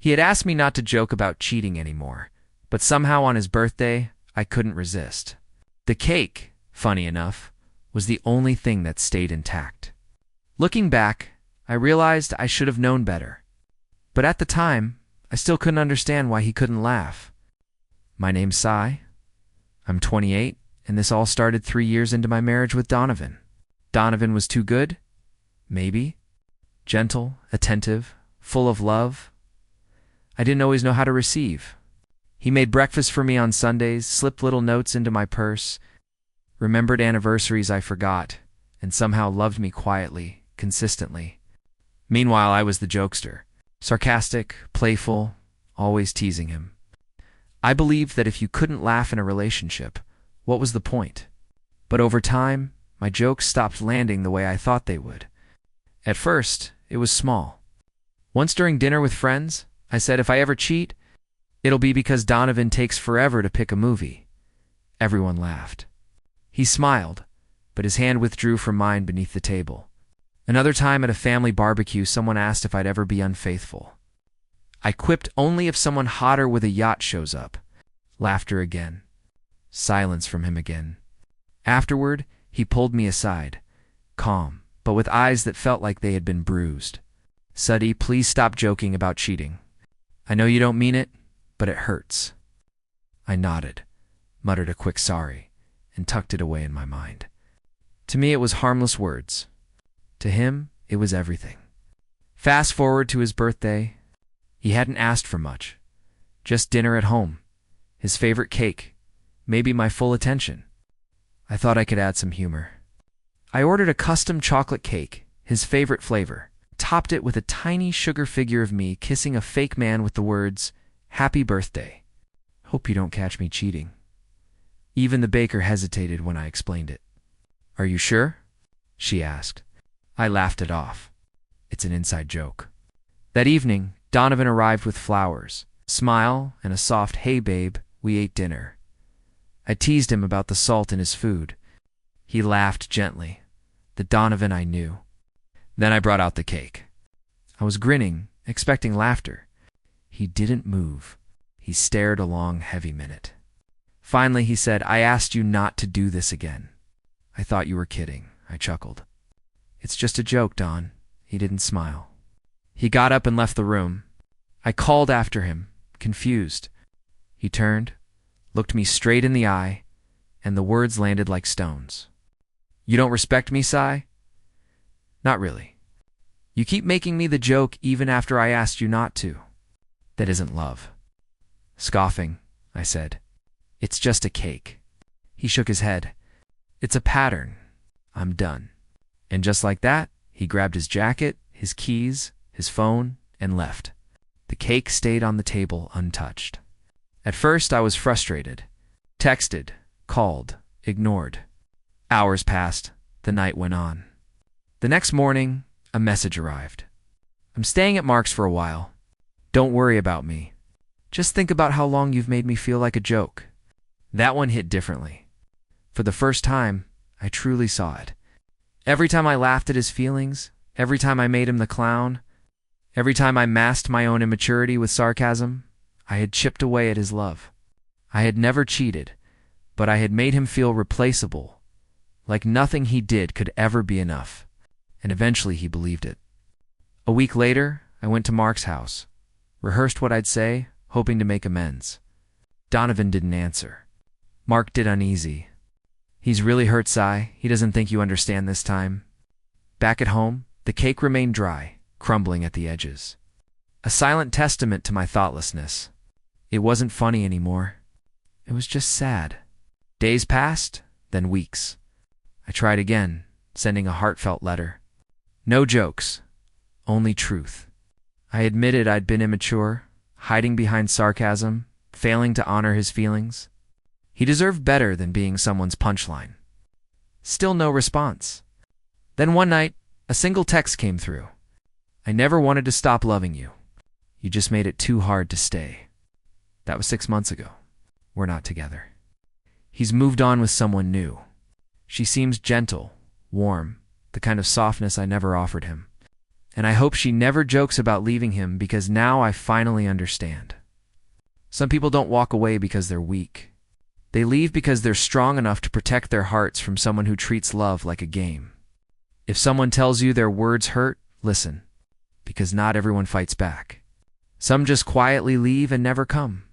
He had asked me not to joke about cheating anymore, but somehow on his birthday, I couldn't resist. The cake, funny enough, was the only thing that stayed intact. Looking back, I realized I should have known better. But at the time, I still couldn't understand why he couldn't laugh. My name's Cy. I'm 28, and this all started 3 years into my marriage with Donovan. Donovan was too good? Maybe. Gentle, attentive, full of love. I didn't always know how to receive. He made breakfast for me on Sundays, slipped little notes into my purse, remembered anniversaries I forgot, and somehow loved me quietly, consistently. Meanwhile, I was the jokester, sarcastic, playful, always teasing him. I believed that if you couldn't laugh in a relationship, what was the point? But over time, my jokes stopped landing the way I thought they would. At first, it was small. Once during dinner with friends, I said if I ever cheat, it'll be because Donovan takes forever to pick a movie. Everyone laughed. He smiled, but his hand withdrew from mine beneath the table. Another time at a family barbecue, someone asked if I'd ever be unfaithful. I quipped only if someone hotter with a yacht shows up. Laughter again. Silence from him again. Afterward, he pulled me aside, calm, but with eyes that felt like they had been bruised. "Suddy, please stop joking about cheating. I know you don't mean it, but it hurts." I nodded, muttered a quick sorry, and tucked it away in my mind. To me, it was harmless words. To him, it was everything. Fast forward to his birthday. He hadn't asked for much. Just dinner at home, his favorite cake, maybe my full attention. I thought I could add some humor. I ordered a custom chocolate cake, his favorite flavor, topped it with a tiny sugar figure of me kissing a fake man with the words, "Happy birthday. Hope you don't catch me cheating." Even the baker hesitated when I explained it. "Are you sure?" she asked. I laughed it off. It's an inside joke. That evening, Donovan arrived with flowers, a smile, and a soft, "Hey babe, we ate dinner." I teased him about the salt in his food. He laughed gently, the Donovan I knew. Then I brought out the cake. I was grinning, expecting laughter. He didn't move. He stared a long, heavy minute. Finally, he said, "I asked you not to do this again." "I thought you were kidding," I chuckled. "It's just a joke, Don." He didn't smile. He got up and left the room. I called after him, confused. He turned, looked me straight in the eye, and the words landed like stones. "You don't respect me, Cy?" "Not really. You keep making me the joke even after I asked you not to. That isn't love." Scoffing, I said, "It's just a cake." He shook his head. "It's a pattern. I'm done." And just like that, he grabbed his jacket, his keys, his phone, and left. The cake stayed on the table untouched. At first, I was frustrated. Texted, called, ignored. Hours passed. The night went on. The next morning, a message arrived. "I'm staying at Mark's for a while. Don't worry about me. Just think about how long you've made me feel like a joke." That one hit differently. For the first time, I truly saw it. Every time I laughed at his feelings, every time I made him the clown, every time I masked my own immaturity with sarcasm, I had chipped away at his love. I had never cheated, but I had made him feel replaceable, like nothing he did could ever be enough. And eventually he believed it. A week later, I went to Mark's house, rehearsed what I'd say, hoping to make amends. Donovan didn't answer. Mark did uneasy. "He's really hurt, Cy. He doesn't think you understand this time." Back at home, the cake remained dry, crumbling at the edges. A silent testament to my thoughtlessness. It wasn't funny anymore. It was just sad. Days passed, then weeks. I tried again, sending a heartfelt letter. No jokes, only truth. I admitted I'd been immature, hiding behind sarcasm, failing to honor his feelings. He deserved better than being someone's punchline. Still no response. Then one night, a single text came through. "I never wanted to stop loving you. You just made it too hard to stay." That was 6 months ago. We're not together. He's moved on with someone new. She seems gentle, warm, the kind of softness I never offered him. And I hope she never jokes about leaving him because now I finally understand. Some people don't walk away because they're weak. They leave because they're strong enough to protect their hearts from someone who treats love like a game. If someone tells you their words hurt, listen, because not everyone fights back. Some just quietly leave and never come.